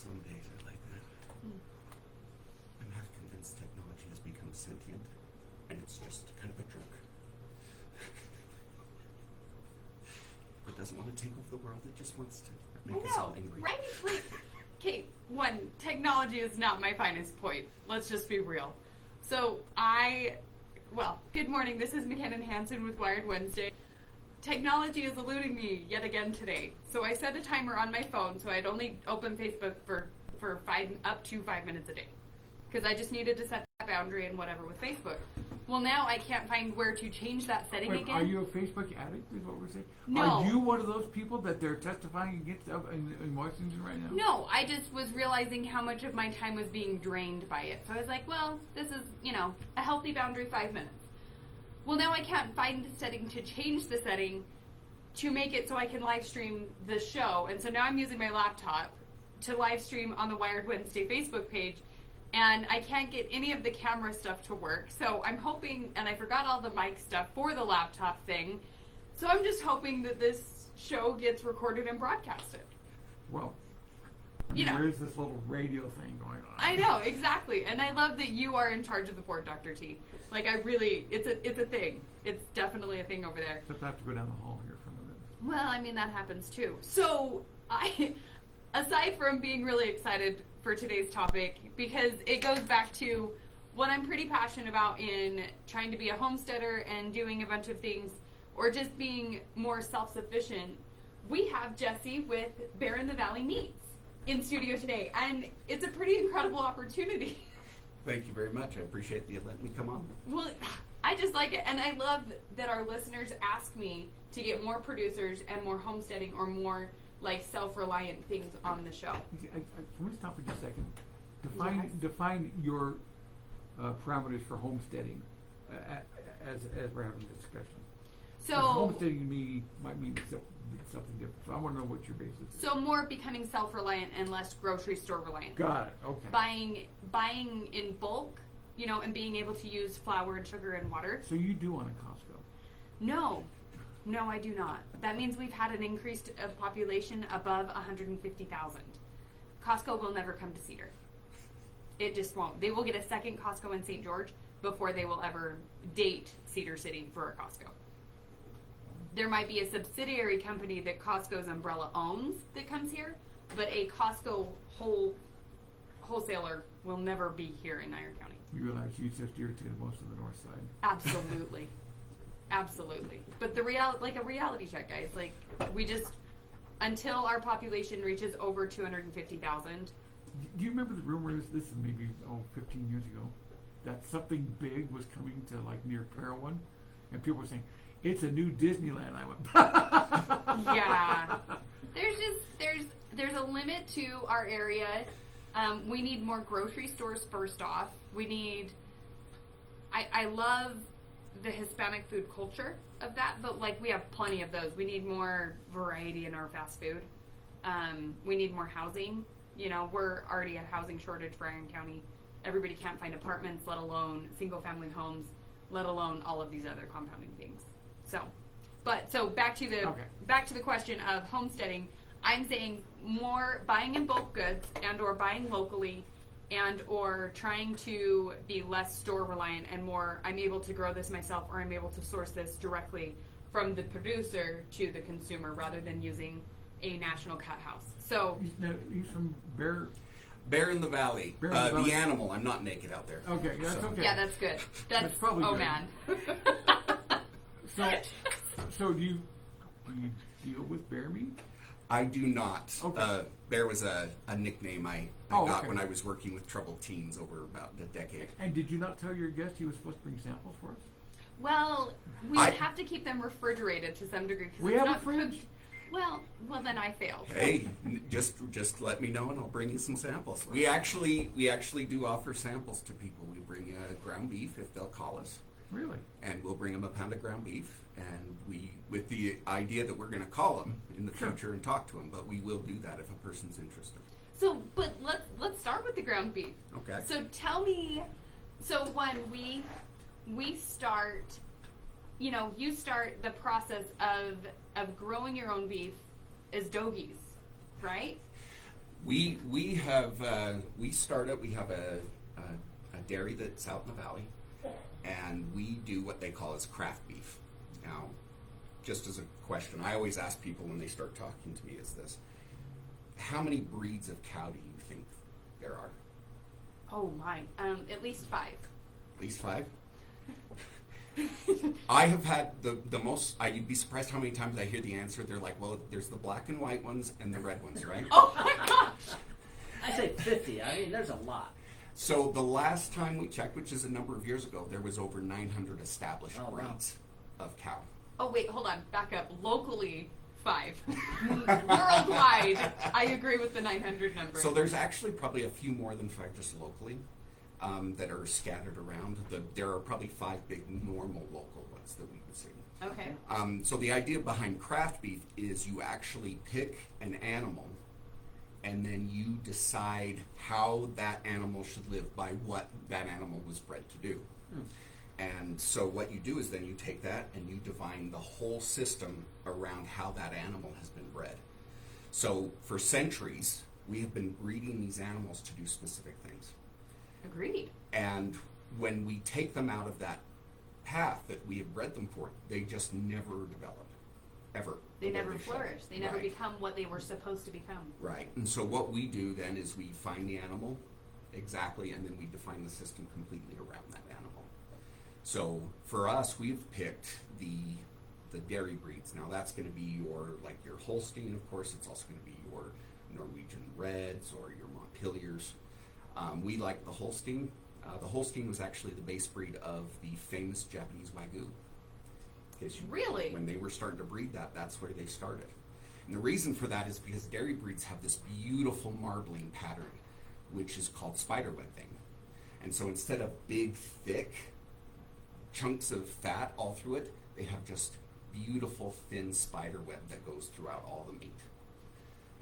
Some days are like that. I'm half convinced technology has become sentient, and it's just kind of a drug. It doesn't want to take over the world, it just wants to make us all angry. Right? Like, okay, one, technology is not my finest point. Let's just be real. So good morning. This is McKinnon Hansen with Wired Wednesday. Technology is eluding me yet again today. So I set a timer on my phone so I'd only open Facebook for up to 5 minutes a day. Because I just needed to set that boundary and whatever with Facebook. Well, now I can't find where to change that setting again. Are you a Facebook addict, is what we're saying? No. Are you one of those people that they're testifying against in Washington right now? No, I just was realizing how much of my time was being drained by it. So I was like, well, this is, a healthy boundary, 5 minutes. Well, now I can't find the setting to change the setting to make it so I can live stream the show. And so now I'm using my laptop to live stream on the Wired Wednesday Facebook page. And I can't get any of the camera stuff to work. So I'm hoping, and I forgot all the mic stuff for the laptop thing. So I'm just hoping that this show gets recorded and broadcasted. Well, there is this little radio thing going on. I know, exactly. And I love that you are in charge of the board, Dr. T. Like, it's a thing. It's definitely a thing over there. Except I have to go down the hall here for a minute. Well, I mean, that happens too. So, aside from being really excited for today's topic, because it goes back to what I'm pretty passionate about in trying to be a homesteader and doing a bunch of things, or just being more self-sufficient, we have Jesse with Bear in the Valley Meats in studio today, and it's a pretty incredible opportunity. Thank you very much. I appreciate you letting me come on. Well, I just like it, and I love that our listeners ask me to get more producers and more homesteading or more like self-reliant things on the show. Can we stop for just a second? Yes. Define your parameters for homesteading as we're having this discussion. So homesteading to me might mean something different. So I want to know what your basis is. So more becoming self-reliant and less grocery store reliant. Got it. Okay. Buying in bulk, and being able to use flour and sugar and water. So you do own a Costco? No, I do not. That means we've had an increase of population above 150,000. Costco will never come to Cedar. It just won't. They will get a second Costco in St. George before they will ever date Cedar City for a Costco. There might be a subsidiary company that Costco's umbrella owns that comes here, but a Costco wholesaler will never be here in Iron County. You realize you just irritated most of the north side. Absolutely. Absolutely. But a reality check, guys. Like, we just, until our population reaches over 250,000. Do you remember the rumors, this is maybe 15 years ago, that something big was coming to near Parowan? And people were saying, it's a new Disneyland. I went, yeah. There's a limit to our area. We need more grocery stores first off. I love the Hispanic food culture of that, but we have plenty of those. We need more variety in our fast food. We need more housing. We're already at housing shortage for Iron County. Everybody can't find apartments, let alone single family homes, let alone all of these other compounding things. So back to the question of homesteading. I'm saying more buying in bulk goods and or buying locally and or trying to be less store reliant and more I'm able to grow this myself or I'm able to source this directly from the producer to the consumer rather than using a national cut house. So he's from Bear in the Valley. Bear in the Valley. The animal. I'm not naked out there. Okay, that's okay. Yeah, that's good. That's probably good. man. So do you deal with bear meat? I do not. Okay. Bear was a nickname I got when I was working with troubled teens over about a decade. And did you not tell your guest he was supposed to bring samples for us? Well, we have to keep them refrigerated to some degree. We have a fridge. Well, then I failed. Hey, just let me know and I'll bring you some samples. We actually do offer samples to people. We bring ground beef if they'll call us. Really? And we'll bring them a pound of ground beef, and with the idea that we're going to call them in the future and talk to them, but we will do that if a person's interested. So, but let's start with the ground beef. Okay. So tell me, when we start, you start the process of growing your own beef as doggies, right? We have we have a dairy that's out in the valley, and we do what they call as craft beef. Now, just as a question, I always ask people when they start talking to me is this: how many breeds of cow do you think there are? Oh my, at least 5. At least 5. I have had the most. You'd be surprised how many times I hear the answer. They're like, "Well, there's the black and white ones and the red ones, right?" Oh my gosh! I say 50. I mean, there's a lot. So the last time we checked, which is a number of years ago, there was over 900 established Oh, wow. breeds of cow. Oh wait, hold on, back up. Locally, 5. Worldwide, I agree with the 900 number. So there's actually probably a few more than 5 just locally that are scattered around. There are probably 5 big normal local ones that we would see. Okay. So the idea behind craft beef is you actually pick an animal and then you decide how that animal should live by what that animal was bred to do. And so what you do is then you take that and you define the whole system around how that animal has been bred. So for centuries, we have been breeding these animals to do specific things. Agreed. And when we take them out of that path that we have bred them for, they just never develop, ever. They the way never should. flourish. They never Right. become what they were supposed to become. Right. And so what we do then is we find the animal exactly, and then we define the system completely around that animal. So for us, we've picked the dairy breeds. Now that's going to be your Holstein, of course. It's also going to be your Norwegian Reds or your Montpeliers. We like the Holstein. The Holstein was actually the base breed of the famous Japanese Wagyu. Really? When they were starting to breed that, that's where they started. And the reason for that is because dairy breeds have this beautiful marbling pattern, which is called spiderwebbing. And so instead of big, thick chunks of fat all through it, they have just beautiful, thin spider web that goes throughout all the meat.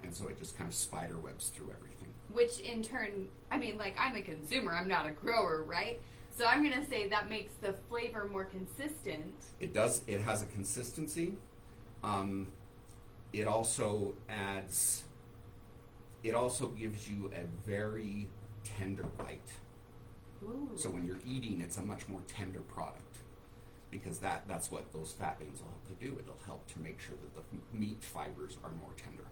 And so it just kind of spider webs through everything. Which in turn, I mean, like, I'm a consumer, I'm not a grower, right? So I'm going to say that makes the flavor more consistent. It does. It has a consistency. It also adds. It also gives you a very tender bite. Ooh. So when you're eating, it's a much more tender product because that's what those fat beans will help to do. It'll help to make sure that the meat fibers are more tender.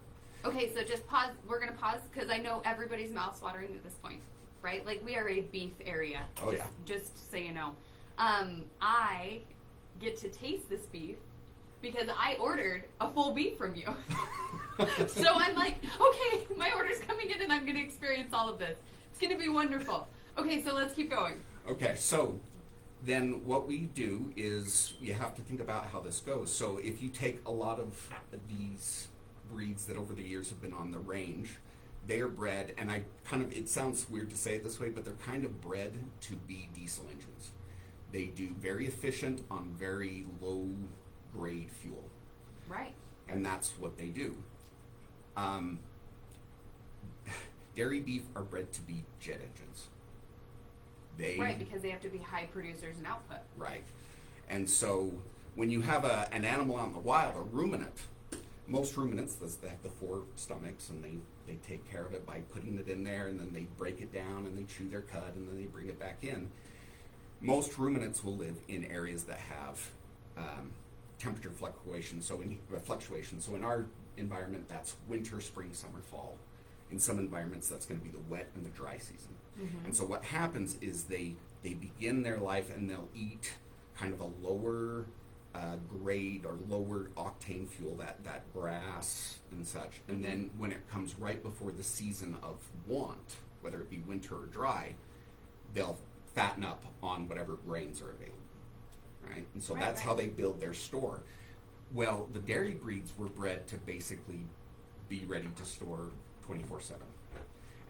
Okay, so just pause. We're going to pause because I know everybody's mouth's watering at this point, right? Like, we are a beef area. Oh, yeah. Just so you know. I get to taste this beef because I ordered a full beef from you. So I'm like, okay, my order's coming in and I'm going to experience all of this. It's going to be wonderful. Okay, so let's keep going. Okay, so then what we do is you have to think about how this goes. So if you take a lot of these breeds that over the years have been on the range, they are bred, and it sounds weird to say it this way, but they're kind of bred to be diesel engines. They do very efficient on very low grade fuel. Right. And that's what they do. Dairy beef are bred to be jet engines. Right, because they have to be high producers in output. Right. And so when you have an animal out in the wild, a ruminant, most ruminants, they have the 4 stomachs, and they take care of it by putting it in there, and then they break it down, and they chew their cud, and then they bring it back in. Most ruminants will live in areas that have temperature fluctuation. So in our environment, that's winter, spring, summer, fall. In some environments, that's going to be the wet and the dry season. Mm-hmm. And so what happens is they begin their life and they'll eat kind of a lower grade or lower octane fuel, that grass and such. And then when it comes right before the season of want, whether it be winter or dry, they'll fatten up on whatever grains are available. Right? And so that's how they build their store. Well, the dairy breeds were bred to basically be ready to store 24/7.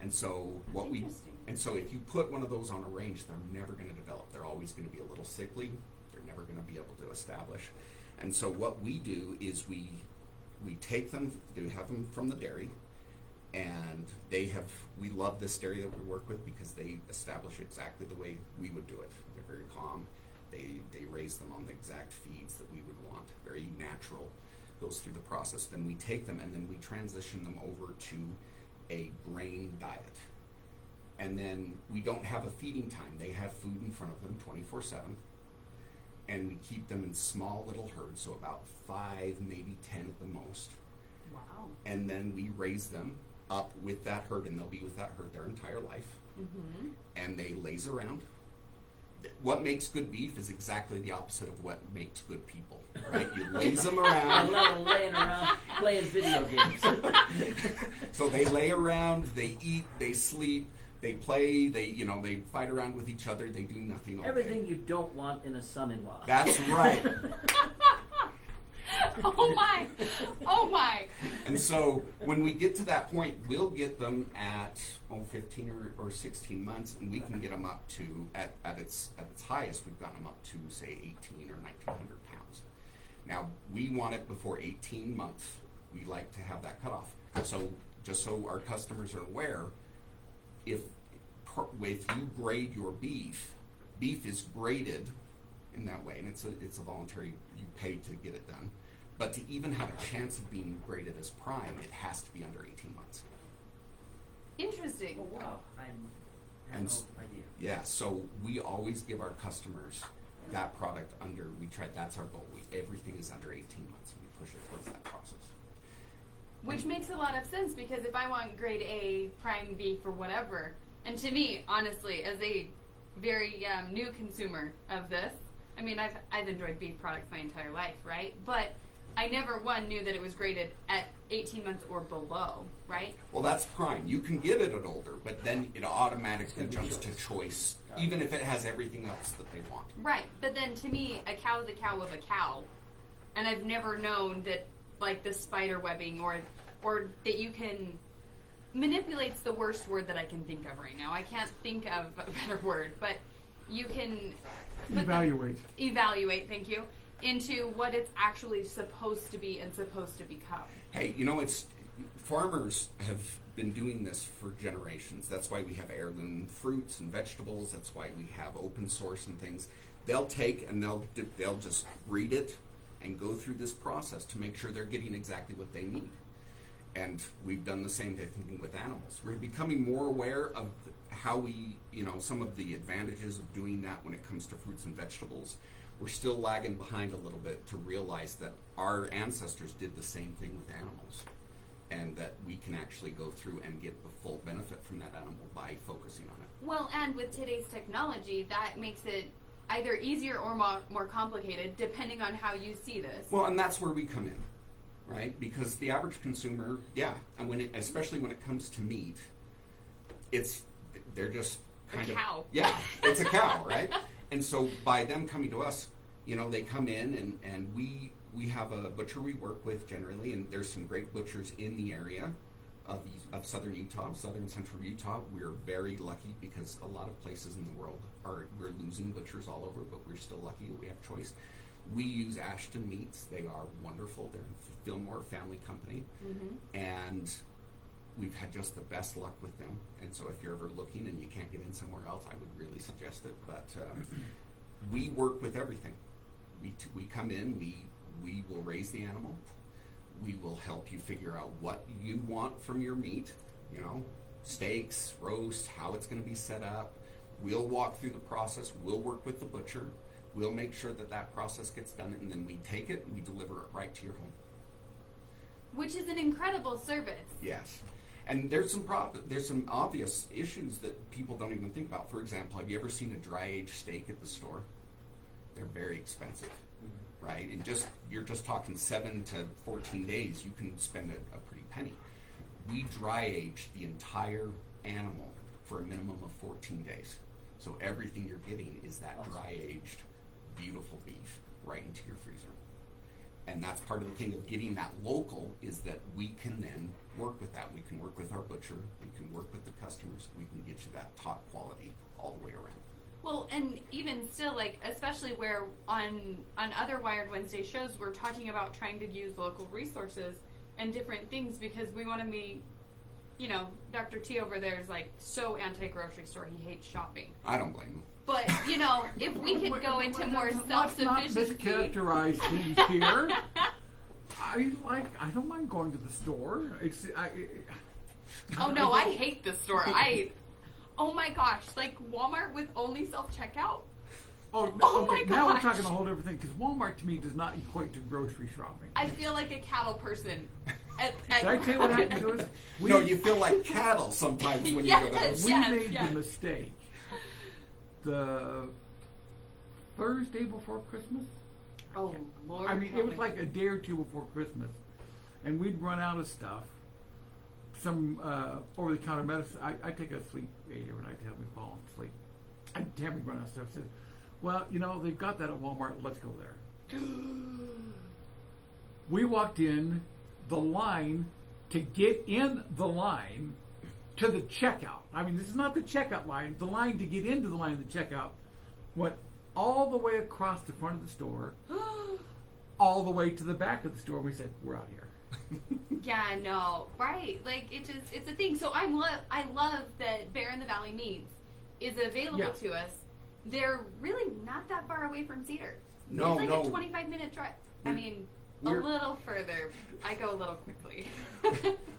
And so so if you put one of those on a range, they're never going to develop. They're always going to be a little sickly. They're never going to be able to establish. And so what we do is we take them, we have them from the dairy, and we love this dairy that we work with because they establish exactly the way we would do it. They're very calm. They raise them on the exact feeds that we would want, very natural, goes through the process. Then we take them and then we transition them over to a grain diet. And then we don't have a feeding time. They have food in front of them 24/7. And we keep them in small little herds, so about 5, maybe 10 at the most. Wow. And then we raise them up with that herd, and they'll be with that herd their entire life. Mm-hmm. And they laze around. What makes good beef is exactly the opposite of what makes good people, right? You laze them I around. love them laying around playing video games. So they lay around, they eat, they sleep, they play, they fight around with each other, they do nothing all day. Everything you don't want in a son-in-law. That's right. Oh my! Oh my! And so when we get to that point, we'll get them at 15 or 16 months, and we can get them up to at its highest. We've gotten them up to say 18 or 1900 pounds. Now we want it before 18 months. We like to have that cutoff. So just so our customers are aware, if you grade your beef is graded in that way, and it's a voluntary. You pay to get it done. But to even have a chance of being graded as prime, it has to be under 18 months. Interesting. Oh, wow. I have And no idea. Yeah, so we always give our customers that product under, that's our goal. Everything is under 18 months, and we push it towards that process. Which makes a lot of sense, because if I want grade A prime beef or whatever, and to me, honestly, as a very new consumer of this, I mean, I've enjoyed beef products my entire life, right? But I never knew that it was graded at 18 months or below, right? Well, that's prime. You can get it at older, but then it automatically jumps to choice, even if it has everything else that they want. Right, but then to me, a cow is a cow of a cow, and I've never known that, like, the spider webbing or that you can manipulate's the worst word that I can think of right now. I can't think of a better word, but you can evaluate, thank you, into what it's actually supposed to be and supposed to become. Hey, farmers have been doing this for generations. That's why we have heirloom fruits and vegetables. That's why we have open source and things. They'll take and they'll just breed it and go through this process to make sure they're getting exactly what they need. And we've done the same thing with animals. We're becoming more aware of how we, some of the advantages of doing that when it comes to fruits and vegetables. We're still lagging behind a little bit to realize that our ancestors did the same thing with animals, and that we can actually go through and get the full benefit from that animal by focusing on it. Well, and with today's technology, that makes it either easier or more complicated, depending on how you see this. Well, and that's where we come in, right? Because the average consumer, and especially when it comes to meat, they're just kind of cow. Yeah, it's a cow, right? And so by them coming to us, they come in and we have a butcher we work with generally, and there's some great butchers in the area of southern Utah, southern central Utah. We're very lucky because a lot of places in the world we're losing butchers all over, but we're still lucky that we have choice. We use Ashton Meats. They are wonderful. They're a Fillmore family company, and we've had just the best luck with them. And so if you're ever looking and you can't get in somewhere else, I would really suggest it. But we work with everything. We come in, we will raise the animal. We will help you figure out what you want from your meat, steaks, roast, how it's going to be set up. We'll walk through the process. We'll work with the butcher. We'll make sure that process gets done, and then we take it and we deliver it right to your home. Which is an incredible service. Yes. And there's some obvious issues that people don't even think about. For example, have you ever seen a dry-aged steak at the store? They're very expensive, right? And you're just talking 7 to 14 days, you can spend a pretty penny. We dry-age the entire animal for a minimum of 14 days. So everything you're getting is that dry-aged, beautiful beef right into your freezer. And that's part of the thing of getting that local, is that we can then work with that. We can work with our butcher. We can work with the customers. We can get you that top quality all the way around. Well, and even still, especially where on other Wired Wednesday shows, we're talking about trying to use local resources and different things because we want to be, Dr. T over there is so anti-grocery store. He hates shopping. I don't blame him. But, if we could go into more Let's not self-sufficiency. mischaracterize things here. I don't mind going to the store. Oh no, I hate this store. Oh my gosh, like Walmart with only self-checkout? Oh, Oh okay. my Now we're gosh. talking a whole different thing because Walmart to me does not equate to grocery shopping. I feel like a cattle person. Did I tell you what happened to us? No, you feel like cattle sometimes when you go there. Yes. We made yes. the mistake. The Thursday before Christmas. Oh Lord. I mean, it was like a day or two before Christmas, and we'd run out of stuff. Some over-the-counter medicine. I take a sleep aid every night to help me fall asleep. I damn me run out of stuff. Said, well, you know, they've got that at Walmart. Let's go there. We walked in the line to get in the line to the checkout. I mean, this is not the checkout line. The line to get into the line of the checkout went all the way across the front of the store, all the way to the back of the store. We said, we're out here. Yeah, no, right. Like it's a thing. So I love that Bear in the Valley Meats is available Yeah. to us. They're really not that far away from Cedar. No, it's like no. a 25-minute drive. I mean, a we're- little further. I go a little quickly.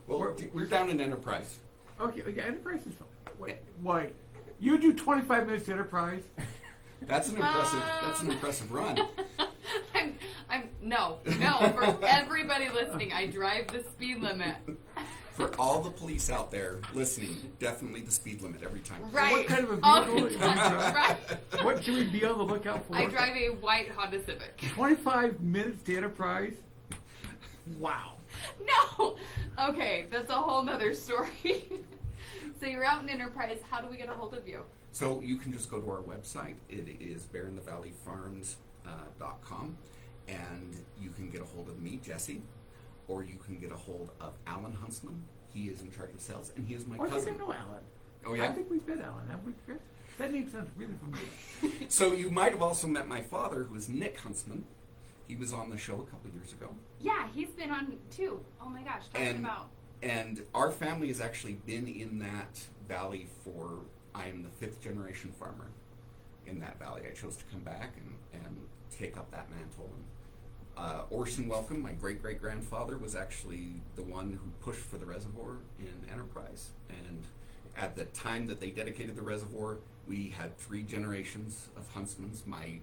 Well, we're down in Enterprise. Okay, yeah, Enterprise is fine. Wait. You do 25 minutes to Enterprise? That's an impressive. That's an impressive run. No. For everybody listening, I drive the speed limit. For all the police out there listening, definitely the speed limit every time. Right. What kind of a All vehicle the do you time, drive? right. What should we be on the lookout for? I drive a white Honda Civic. 25 minutes to Enterprise? Wow. No. Okay, that's a whole nother story. So you're out in Enterprise. How do we get a hold of you? So you can just go to our website. It is bearinthevalleyfarms.com, and you can get a hold of me, Jesse, or you can get a hold of Alan Huntsman. He is in charge of sales, and he is my Oh, I think cousin. I know Alan. Oh, yeah? I think we've met Alan, haven't we, Chris? That name sounds really familiar. So you might have also met my father, who is Nick Huntsman. He was on the show a couple years ago. Yeah, he's been on too. Oh my gosh, talking And- about. And our family has actually been in that valley for, I am the 5th generation farmer in that valley. I chose to come back and take up that mantle. And Orson Welcome, my great-great-grandfather, was actually the one who pushed for the reservoir in Enterprise. And at the time that they dedicated the reservoir, we had 3 generations of Huntsmans. My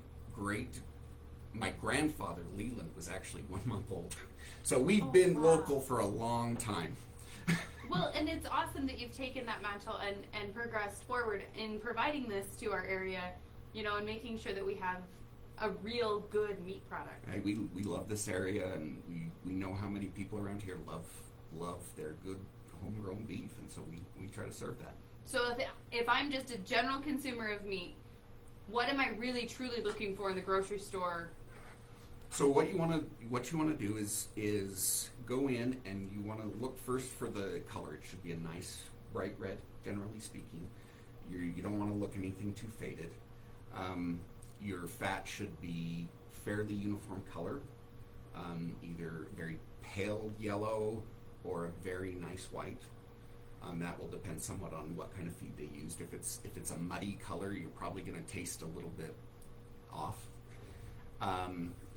grandfather, Leland, was actually 1 month old. So we've Oh, been wow. local for a long time. Well, and it's awesome that you've taken that mantle and progressed forward in providing this to our area, you know, and making sure that we have a real good meat product. Right, we love this area, and we know how many people around here love their good homegrown beef, and so we try to serve that. So if I'm just a general consumer of meat, what am I really truly looking for in the grocery store? So what you want to do is go in and you want to look first for the color. It should be a nice bright red, generally speaking. You don't want to look anything too faded. Your fat should be fairly uniform color, either very pale yellow or a very nice white. That will depend somewhat on what kind of feed they used. If it's a muddy color, you're probably going to taste a little bit off.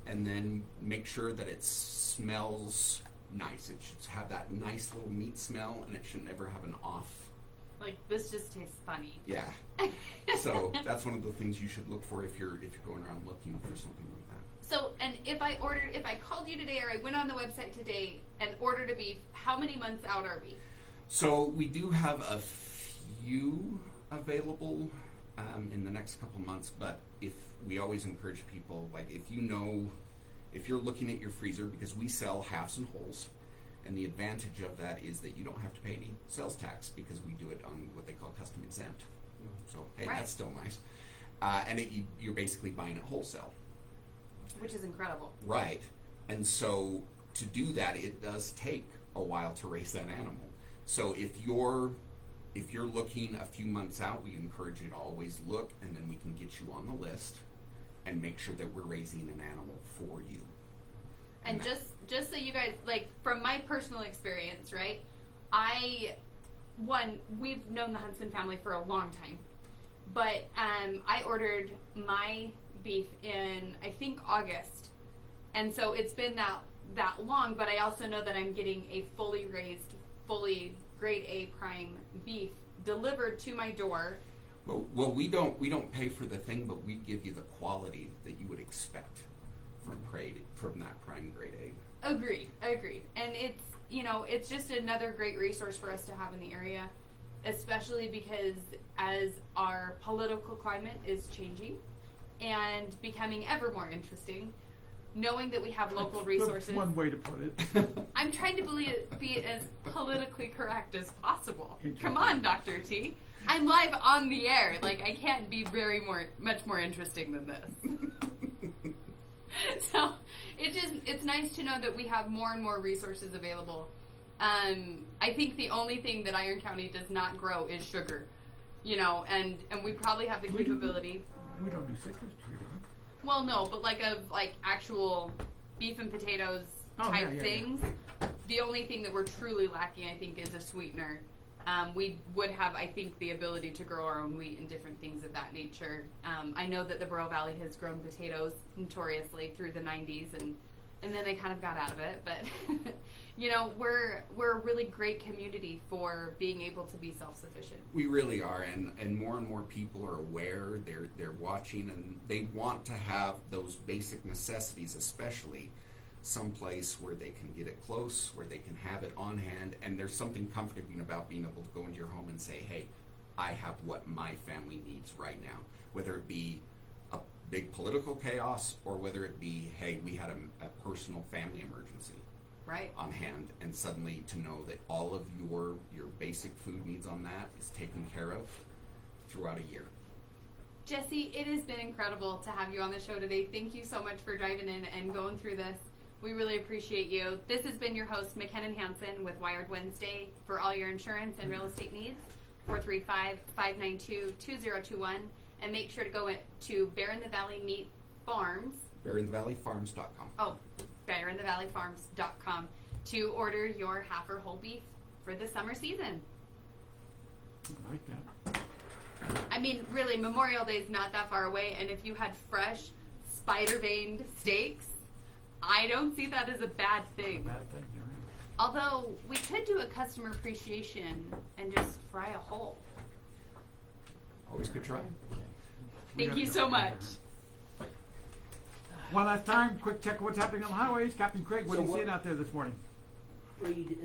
And then make sure that it smells nice. It should have that nice little meat smell, and it should never have an off. Like, this just tastes funny. Yeah. So that's one of the things you should look for if you're going around looking for something like that. So, and if I called you today or I went on the website today and ordered a beef, how many months out are we? So we do have a few available in the next couple months, but we always encourage people, like if you're looking at your freezer, because we sell halves and wholes, and the advantage of that is that you don't have to pay any sales tax because we do it on what they call custom exempt. So hey, Right. that's still nice. And you're basically buying it wholesale. Which is incredible. Right. And so to do that, it does take a while to raise that animal. So if you're looking a few months out, we encourage you to always look, and then we can get you on the list and make sure that we're raising an animal for you. And just so you guys, like, from my personal experience, right? We've known the Huntsman family for a long time, but I ordered my beef in, I think, August, and so it's been that long. But I also know that I'm getting a fully raised fully grade A prime beef delivered to my door. Well, we don't pay for the thing, but we give you the quality that you would expect from that prime grade A. Agreed. And it's, it's just another great resource for us to have in the area, especially because as our political climate is changing and becoming ever more interesting, knowing that we have local That's resources. one way to put it. I'm trying to be as politically correct as possible. Interesting. Come on, Dr. T. I'm live on the air. Like, I can't be much more interesting than this. So, it's nice to know that we have more and more resources available. I think the only thing that Iron County does not grow is sugar. And we probably have the We do. capability. We don't do citrus tree, do we? Well, no, but like actual beef and potatoes Oh, type yeah. things. The only thing that we're truly lacking, I think, is a sweetener. We would have, I think, the ability to grow our own wheat and different things of that nature. I know that the Burro Valley has grown potatoes notoriously through the 90s, and then they kind of got out of it. But we're a really great community for being able to be self-sufficient. We really are, and more people are aware. They're watching, and they want to have those basic necessities, especially someplace where they can get it close, where they can have it on hand, and there's something comforting about being able to go into your home and say, hey, I have what my family needs right now, whether it be a big political chaos or whether it be, hey, we had a personal family emergency Right. on hand, and suddenly to know that all of your basic food needs on that is taken care of throughout a year. Jesse, it has been incredible to have you on the show today. Thank you so much for driving in and going through this. We really appreciate you. This has been your host, McKenna Hansen with Wired Wednesday. For all your insurance and real estate needs, 435-592-2021. And make sure to go to Bear in the Valley Meat Farms. BearInTheValleyFarms.com. Oh, BearInTheValleyFarms.com to order your half or whole beef for the summer season. I like that. I mean, really, Memorial Day is not that far away, and if you had fresh, spider-veined steaks, I don't see that as a bad thing. Bad thing, you're right. Although, we could do a customer appreciation and just fry a whole. Always good try. Thank you so much. One last time, quick check of what's happening on the highways. Captain Craig, what So are you what- seeing out there this morning? Reed,